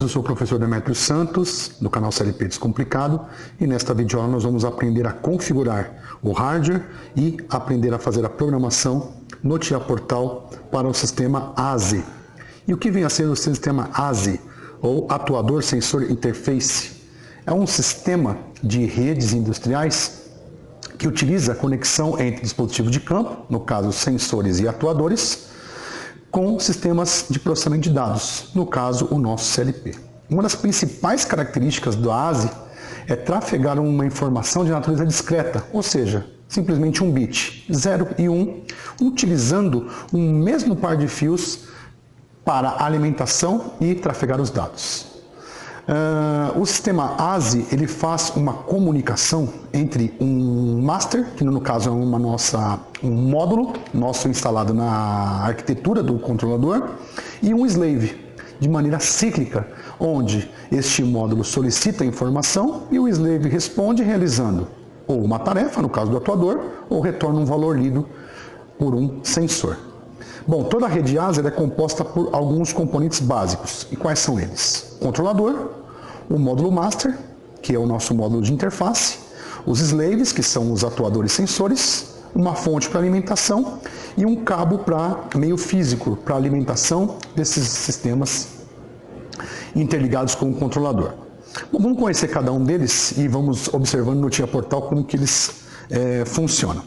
Eu sou o professor Demetrio Santos, do canal CLP Descomplicado, e nesta videoaula nós vamos aprender a configurar o hardware e aprender a fazer a programação no TIA Portal para o sistema ASI. E o que vem a ser o sistema ASI, ou Atuador Sensor Interface? É um sistema de redes industriais que utiliza a conexão entre dispositivos de campo, no caso sensores e atuadores, com sistemas de processamento de dados, no caso o nosso CLP. Uma das principais características do ASI é trafegar uma informação de natureza discreta, ou seja, simplesmente um bit, 0 e 1, utilizando um mesmo par de fios para alimentação e trafegar os dados. O sistema ASI ele faz uma comunicação entre um master, que no caso é um módulo nosso instalado na arquitetura do controlador, e um slave, de maneira cíclica, onde este módulo solicita a informação e o slave responde realizando ou uma tarefa, no caso do atuador, ou retorna um valor lido por um sensor. Bom, toda a rede ASI é composta por alguns componentes básicos. E quais são eles? Controlador, o módulo master, que é o nosso módulo de interface, os slaves, que são os atuadores sensores, uma fonte para alimentação e um cabo para meio físico, para alimentação desses sistemas interligados com o controlador. Bom, vamos conhecer cada um deles e vamos observando no TIA Portal como que eles funcionam.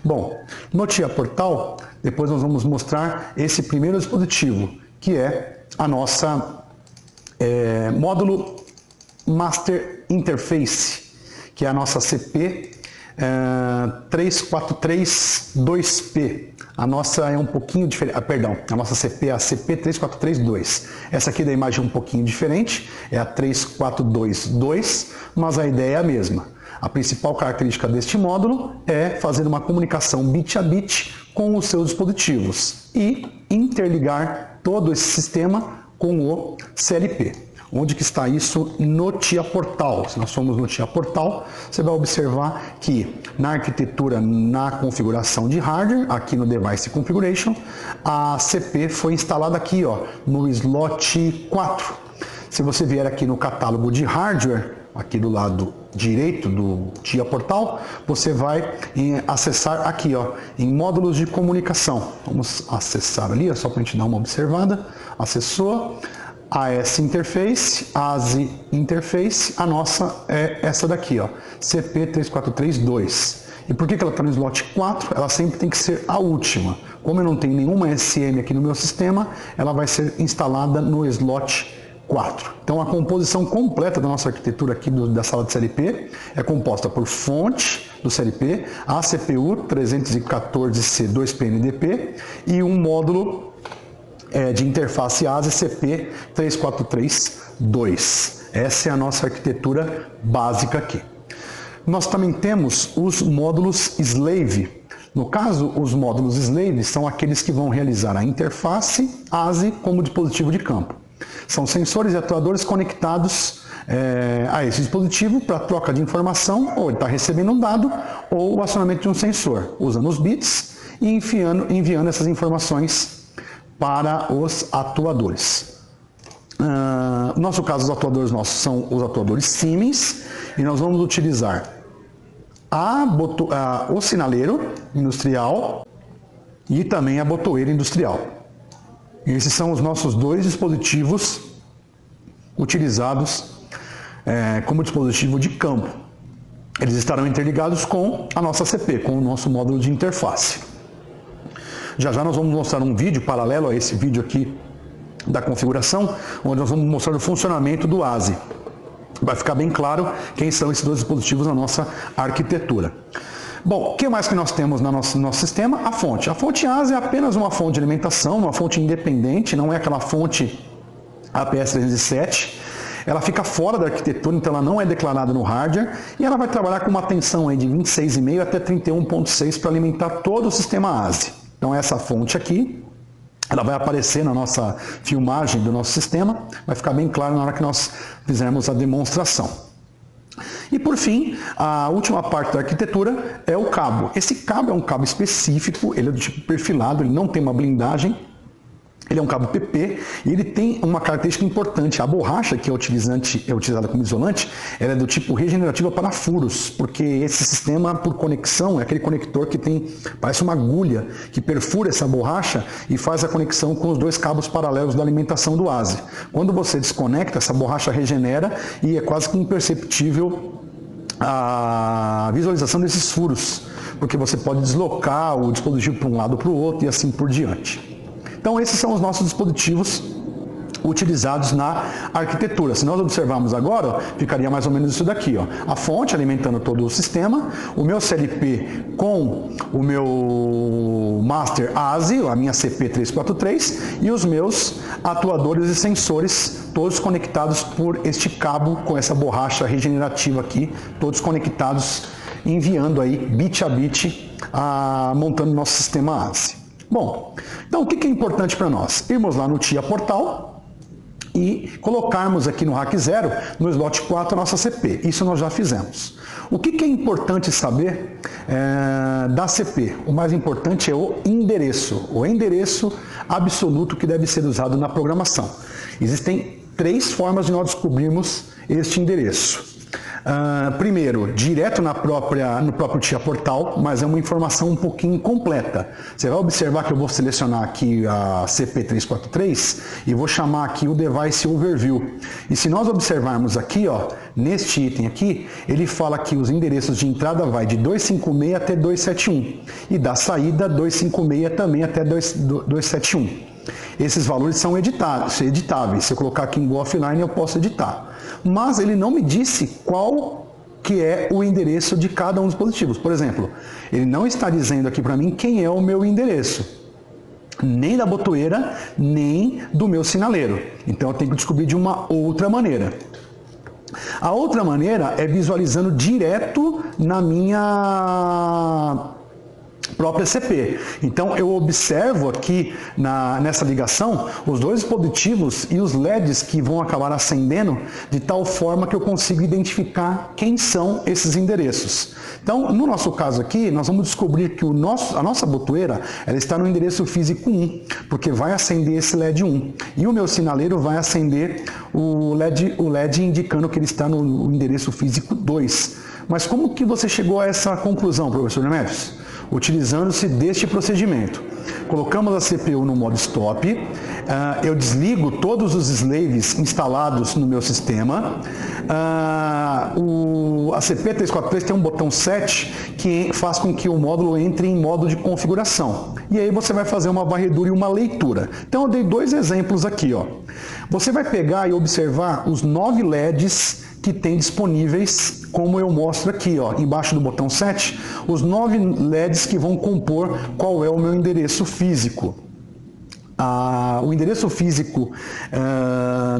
Bom, no TIA Portal, depois nós vamos mostrar esse primeiro dispositivo, que é a nossa módulo Master Interface, que é a nossa CP 3432P. A nossa é um pouquinho diferente, a nossa CP é a CP 3432. Essa aqui da imagem é um pouquinho diferente, é a 3422, mas a ideia é a mesma. A principal característica deste módulo é fazer uma comunicação bit a bit com os seus dispositivos e interligar todo esse sistema com o CLP. Onde que está isso no TIA Portal? Se nós formos no TIA Portal, você vai observar que na arquitetura, na configuração de hardware, aqui no Device Configuration, a CP foi instalada aqui, ó, no slot 4. Se você vier aqui no catálogo de hardware, aqui do lado direito do TIA Portal, você vai acessar aqui, ó, em módulos de comunicação. Vamos acessar ali, ó, só para a gente dar uma observada. Acessou. AS Interface, ASI Interface, a nossa é essa daqui, ó, CP3432. E por que ela está no slot 4? Ela sempre tem que ser a última. Como eu não tenho nenhuma SM aqui no meu sistema, ela vai ser instalada no slot 4. Então a composição completa da nossa arquitetura aqui da sala de CLP é composta por fonte do CLP, a CPU 314C2PNDP e um módulo de interface ASI CP3432. Essa é a nossa arquitetura básica aqui. Nós também temos os módulos slave. No caso, os módulos slave são aqueles que vão realizar a interface ASI como dispositivo de campo. São sensores e atuadores conectados a esse dispositivo para troca de informação, ou ele está recebendo um dado, ou o acionamento de um sensor, usando os bits e enviando essas informações para os atuadores. No nosso caso, os atuadores nossos são os atuadores Siemens, e nós vamos utilizar o sinaleiro industrial e também a botoeira industrial. Esses são os nossos dois dispositivos utilizados como dispositivo de campo. Eles estarão interligados com a nossa CP, com o nosso módulo de interface. Já já nós vamos mostrar um vídeo paralelo a esse vídeo aqui da configuração, onde nós vamos mostrar o funcionamento do ASI. Vai ficar bem claro quem são esses dois dispositivos na nossa arquitetura. Bom, o que mais que nós temos no nosso sistema? A fonte. A fonte ASI é apenas uma fonte de alimentação, uma fonte independente, não é aquela fonte APS307. Ela fica fora da arquitetura, então ela não é declarada no hardware, e ela vai trabalhar com uma tensão aí de 26,5 até 31,6 para alimentar todo o sistema ASI. Então essa fonte aqui, ela vai aparecer na nossa filmagem do nosso sistema, vai ficar bem claro na hora que nós fizermos a demonstração. E por fim, a última parte da arquitetura é o cabo. Esse cabo é um cabo específico, ele é do tipo perfilado, ele não tem uma blindagem, Ele é um cabo PP e ele tem uma característica importante. A borracha que é utilizada como isolante, ela é do tipo regenerativa para furos, porque esse sistema por conexão é aquele conector que tem, parece uma agulha, que perfura essa borracha e faz a conexão com os dois cabos paralelos da alimentação do ASE. Quando você desconecta, essa borracha regenera e é quase que imperceptível a visualização desses furos, porque você pode deslocar o dispositivo para um lado ou para o outro e assim por diante. Então esses são os nossos dispositivos utilizados na arquitetura. Se nós observarmos agora, ó, ficaria mais ou menos isso daqui, ó. A fonte alimentando todo o sistema, o meu CLP com o meu Master ASE, a minha CP343, e os meus atuadores e sensores, todos conectados por este cabo com essa borracha regenerativa aqui, todos conectados, enviando aí bit a bit, montando nosso sistema ASE. Bom, então o que é importante para nós? Irmos lá no TIA Portal e colocarmos aqui no Rack 0, no slot 4, a nossa CP. Isso nós já fizemos. O que é importante saber da CP? O mais importante é o endereço absoluto que deve ser usado na programação. Existem 3 formas de nós descobrirmos este endereço. Primeiro, direto no próprio TIA Portal, mas é uma informação um pouquinho incompleta. Você vai observar que eu vou selecionar aqui a CP343 e vou chamar aqui o Device Overview. E se nós observarmos aqui, ó, neste item aqui, ele fala que os endereços de entrada vai de 256 até 271 e da saída 256 também até 271. Esses valores são editáveis. Se eu colocar aqui em Go Offline, eu posso editar. Mas ele não me disse qual que é o endereço de cada um dos dispositivos. Por exemplo, ele não está dizendo aqui para mim quem é o meu endereço. Nem da botoeira, nem do meu sinaleiro. Então eu tenho que descobrir de uma outra maneira. A outra maneira é visualizando direto na minha própria CP. Então eu observo aqui nessa ligação os dois dispositivos e os LEDs que vão acabar acendendo de tal forma que eu consigo identificar quem são esses endereços. Então no nosso caso aqui nós vamos descobrir que a nossa botoeira ela está no endereço físico 1, porque vai acender esse LED 1 e o meu sinaleiro vai acender o LED indicando que ele está no endereço físico 2. Mas como que você chegou a essa conclusão, professor Demetrios? Utilizando-se deste procedimento. Colocamos a CPU no modo stop, eu desligo todos os slaves instalados no meu sistema, a CP343 tem um botão set que faz com que o módulo entre em modo de configuração. E aí você vai fazer uma varredura e uma leitura. Então eu dei 2 exemplos aqui, ó. Você vai pegar e observar os 9 LEDs que tem disponíveis, como eu mostro aqui, ó, embaixo do botão 7, os 9 LEDs que vão compor qual é o meu endereço físico. O endereço físico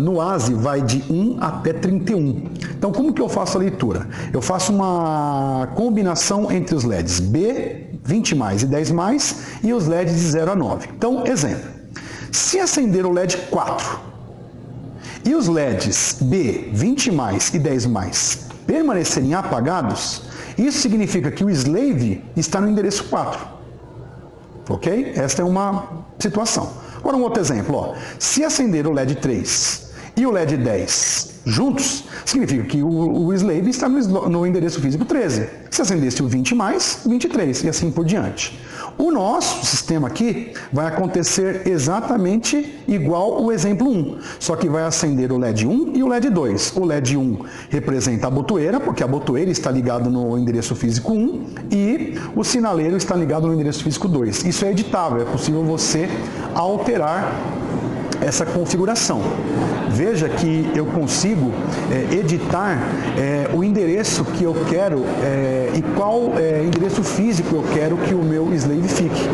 no ASE vai de 1 até 31. Então, como que eu faço a leitura? Eu faço uma combinação entre os LEDs B, 20 mais e 10 mais, e os LEDs de 0 a 9. Então, exemplo, se acender o LED 4, e os LEDs B, 20 mais e 10 mais permanecerem apagados, isso significa que o slave está no endereço 4. Ok? Esta é uma situação. Agora um outro exemplo. Ó. Se acender o LED 3 e o LED 10 juntos, significa que o slave está no endereço físico 13. Se acendesse o 20 mais, 23 e assim por diante. O nosso sistema aqui vai acontecer exatamente igual o exemplo 1, só que vai acender o LED 1 e o LED 2. O LED 1 representa a botoeira, porque a botoeira está ligada no endereço físico 1 e o sinaleiro está ligado no endereço físico 2. Isso é editável, é possível você alterar essa configuração. Veja que eu consigo editar o endereço que eu quero e qual endereço físico eu quero que o meu slave fique.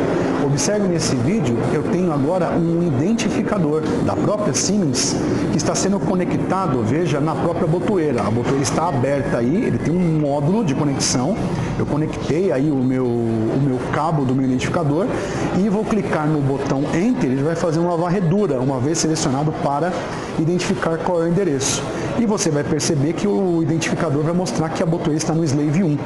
Observe nesse vídeo, eu tenho agora um identificador da própria Siemens que está sendo conectado, veja, na própria botoeira. A botoeira está aberta aí, ele tem um módulo de conexão. Eu conectei aí o meu cabo do meu identificador e vou clicar no botão Enter, ele vai fazer uma varredura, uma vez selecionado para identificar qual é o endereço. E você vai perceber que o identificador vai mostrar que a botoeira está no slave 1.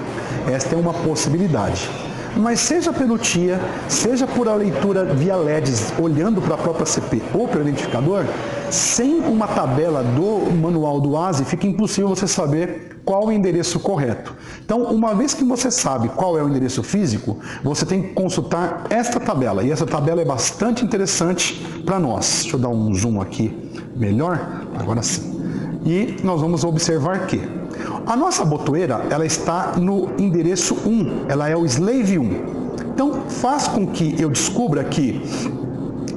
Esta é uma possibilidade. mas seja pelo TIA, seja por a leitura via LEDs, olhando para a própria CP ou pelo identificador, sem uma tabela do manual do ASI, fica impossível você saber qual o endereço correto. Então, uma vez que você sabe qual é o endereço físico, você tem que consultar esta tabela. E essa tabela é bastante interessante para nós. Deixa eu dar um zoom aqui melhor, agora sim. E nós vamos observar que a nossa botoeira, ela está no endereço 1, ela é o slave 1. Então, faz com que eu descubra que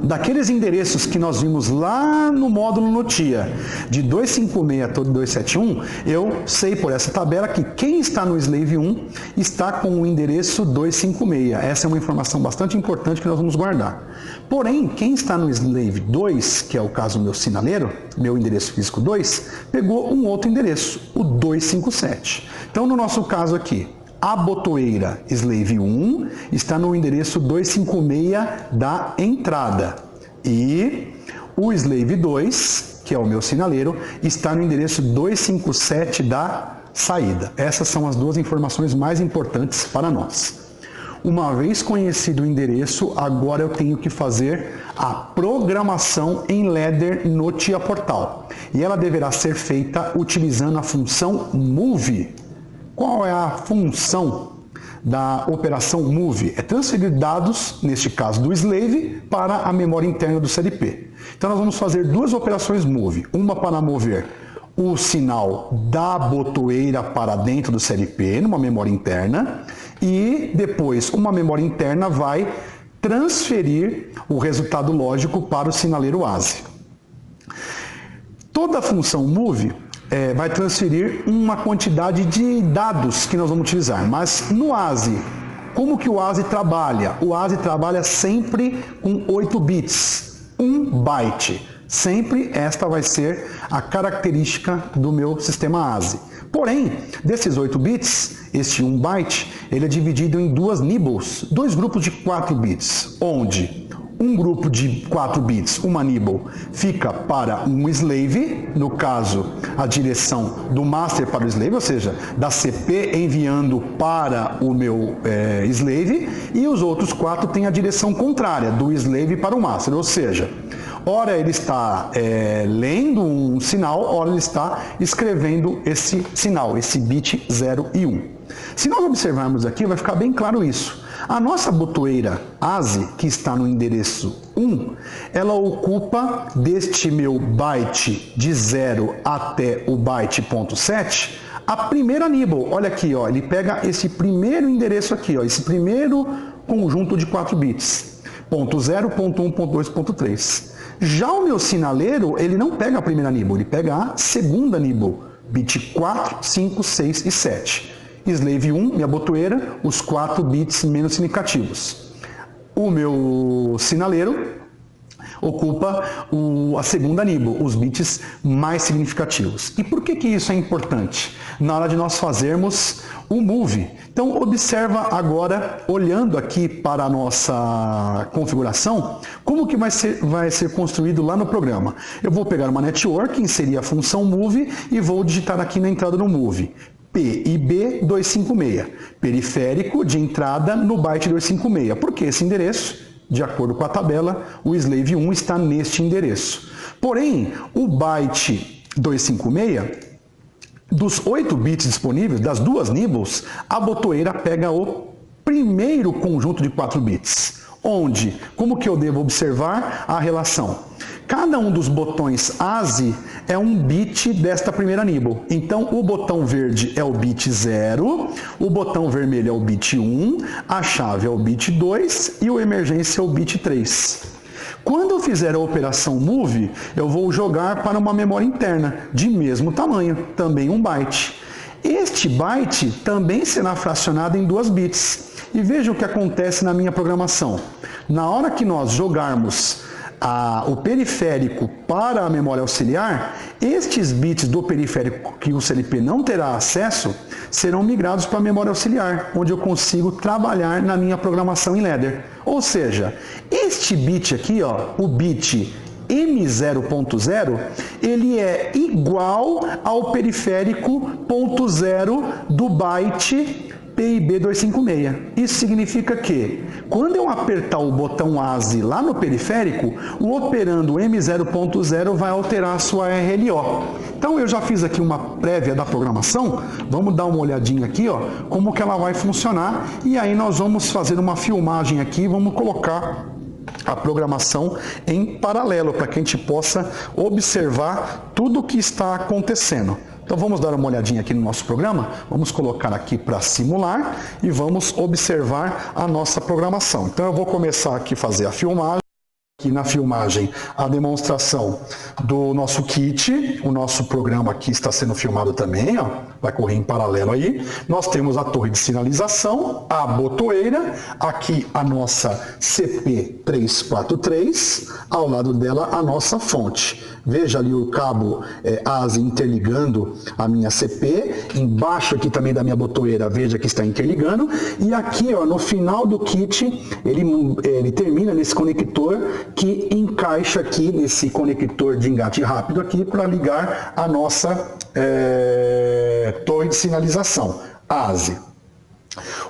daqueles endereços que nós vimos lá no módulo NOTIA, de 256 até 271, eu sei por essa tabela que quem está no slave 1 está com o endereço 256. Essa é uma informação bastante importante que nós vamos guardar. Porém, quem está no slave 2, que é o caso do meu sinaleiro, meu endereço físico 2, pegou um outro endereço, o 257. Então, no nosso caso aqui, a botoeira slave 1 está no endereço 256 da entrada e o slave 2, que é o meu sinaleiro, está no endereço 257 da saída. Essas são as duas informações mais importantes para nós. Uma vez conhecido o endereço, agora eu tenho que fazer a programação em Ladder no TIA Portal. E ela deverá ser feita utilizando a função move. Qual é a função da operação move? É transferir dados, neste caso do slave, para a memória interna do CLP. Então nós vamos fazer duas operações move. Uma para mover o sinal da botoeira para dentro do CLP, numa memória interna, e depois uma memória interna vai transferir o resultado lógico para o sinaleiro ASI. Toda a função move vai transferir uma quantidade de dados que nós vamos utilizar, mas no ASI, como que o ASI trabalha? O ASI trabalha sempre com 8 bits, 1 byte. Sempre esta vai ser a característica do meu sistema ASI. Porém, desses 8 bits, este 1 byte, ele é dividido em duas nibbles, dois grupos de 4 bits, onde um grupo de 4 bits, uma nibble, fica para um slave, no caso, a direção do master para o slave, ou seja, da CP enviando para o meu slave, e os outros 4 têm a direção contrária, do slave para o master, ou seja, ora ele está lendo um sinal, ora ele está escrevendo esse sinal, esse bit 0 e 1. Se nós observarmos aqui, vai ficar bem claro isso. A nossa botoeira ASI, que está no endereço 1, ela ocupa deste meu byte de 0 até o byte ponto 7, a primeira nibble. Olha aqui, ó, ele pega esse primeiro endereço aqui, ó, esse primeiro conjunto de 4 bits, ponto 0, ponto 1, ponto 2, ponto 3. Já o meu sinaleiro, ele não pega a primeira nibble, ele pega a segunda nibble, bit 4, 5, 6 e 7. Slave 1, minha botoeira, os 4 bits menos significativos. O meu sinaleiro ocupa a segunda nibble, os bits mais significativos. E por que isso é importante? Na hora de nós fazermos o move. Então observa agora, olhando aqui para a nossa configuração, como que vai ser construído lá no programa. Eu vou pegar uma network, inserir a função move e vou digitar aqui na entrada no move. PIB 256, periférico de entrada no byte 256. Por que esse endereço? De acordo com a tabela, o slave 1 está neste endereço. Porém, o byte 256, dos 8 bits disponíveis, das duas nibbles, a botoeira pega o primeiro conjunto de 4 bits. Onde, como que eu devo observar a relação? Cada um dos botões ASI é um bit desta primeira nibble. Então, o botão verde é o bit 0, o botão vermelho é o bit 1, a chave é o bit 2 e o emergência é o bit 3. Quando eu fizer a operação move, eu vou jogar para uma memória interna de mesmo tamanho, também 1 byte. Este byte também será fracionado em 2 bits. E veja o que acontece na minha programação. Na hora que nós jogarmos o periférico para a memória auxiliar, estes bits do periférico que o CLP não terá acesso serão migrados para a memória auxiliar, onde eu consigo trabalhar na minha programação em Ladder. Ou seja, este bit aqui, ó, o bit M0.0, ele é igual ao periférico .0 do byte PIB 256. Isso significa que, quando eu apertar o botão ASE lá no periférico, o operando M0.0 vai alterar a sua RLO. Então eu já fiz aqui uma prévia da programação, vamos dar uma olhadinha aqui, ó, como que ela vai funcionar, e aí nós vamos fazer uma filmagem aqui, vamos colocar a programação em paralelo, para que a gente possa observar tudo o que está acontecendo. Então vamos dar uma olhadinha aqui no nosso programa, vamos colocar aqui para simular e vamos observar a nossa programação. Então eu vou começar aqui a fazer a filmagem. Aqui na filmagem a demonstração do nosso kit, o nosso programa aqui está sendo filmado também, ó, vai correr em paralelo aí. Nós temos a torre de sinalização, a botoeira, aqui a nossa CP343, ao lado dela a nossa fonte. Veja ali o cabo ASE interligando a minha CP, embaixo aqui também da minha botoeira, veja que está interligando, e aqui ó, no final do kit ele termina nesse conector que encaixa aqui nesse conector de engate rápido aqui para ligar a nossa torre de sinalização ASE.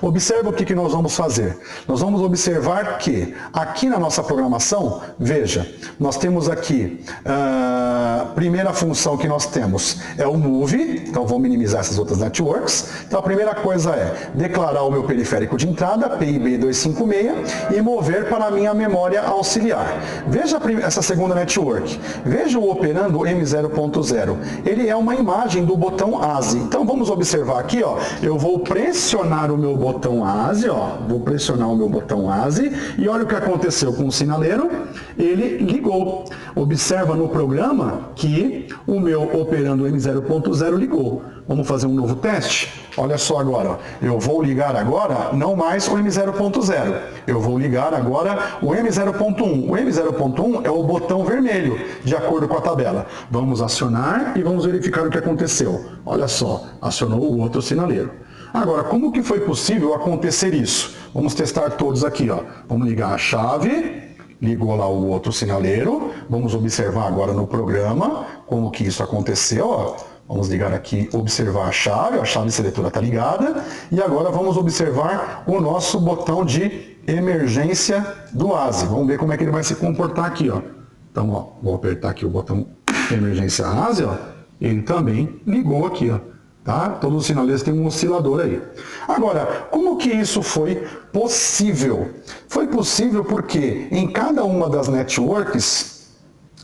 Observa o que nós vamos fazer. Nós vamos observar que aqui na nossa programação, veja, nós temos aqui a primeira função que nós temos é o move, então vou minimizar essas outras networks. Então a primeira coisa é declarar o meu periférico de entrada, PIB 256, e mover para a minha memória auxiliar. Veja essa segunda network, veja o operando M0.0, ele é uma imagem do botão ASE. Então vamos observar aqui, ó, eu vou pressionar o meu botão ASE, ó, vou pressionar o meu botão ASE e olha o que aconteceu com o sinaleiro, ele ligou. Observa no programa que o meu operando M0.0 ligou. Vamos fazer um novo teste? Olha só agora, ó. Eu vou ligar agora não mais o M0.0, eu vou ligar agora o M0.1. O M0.1 é o botão vermelho, de acordo com a tabela. Vamos acionar e vamos verificar o que aconteceu. Olha só, acionou o outro sinaleiro. Agora, como que foi possível acontecer isso? Vamos testar todos aqui, ó. Vamos ligar a chave, ligou lá o outro sinaleiro, vamos observar agora no programa como que isso aconteceu, ó. Vamos ligar aqui, observar a chave seletora está ligada, e agora vamos observar o nosso botão de emergência do ASE. Vamos ver como é que ele vai se comportar aqui, ó. Então, ó, vou apertar aqui o botão emergência ASE, ó. Ele também ligou aqui, ó. Tá? Todos os sinaleiros têm um oscilador aí. Agora, como que isso foi possível? Foi possível porque em cada uma das networks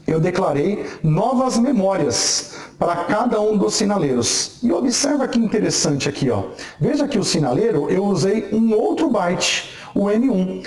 eu declarei novas memórias para cada um dos sinaleiros. E observa que interessante aqui, ó. Veja que o sinaleiro eu usei um outro byte, o M1,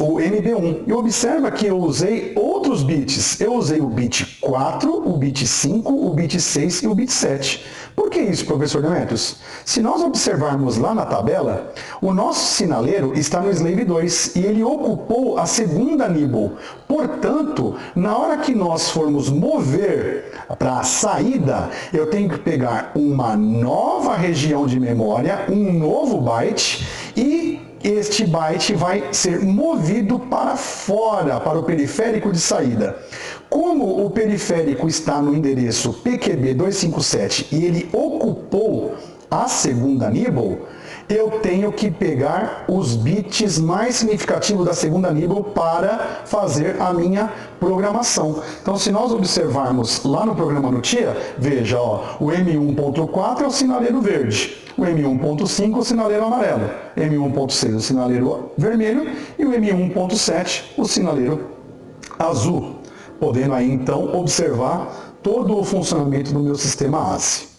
o MB1. E observa que eu usei outros bits. Eu usei o bit 4, o bit 5, o bit 6 e o bit 7. Por que isso, professor Demetrios? Se nós observarmos lá na tabela, o nosso sinaleiro está no slave 2 e ele ocupou a segunda nibble. Portanto, na hora que nós formos mover para a saída, eu tenho que pegar uma nova região de memória, um novo byte, e este byte vai ser movido para fora, para o periférico de saída. Como o periférico está no endereço PQB 257 e ele ocupou a segunda nibble, eu tenho que pegar os bits mais significativos da segunda nibble para fazer a minha programação. Então, se nós observarmos lá no programa no TIA, veja, ó, o M1.4 é o sinaleiro verde, o M1.5 o sinaleiro amarelo, M1.6 o sinaleiro vermelho e o M1.7 o sinaleiro azul. Podendo aí então observar todo o funcionamento do meu sistema ASE.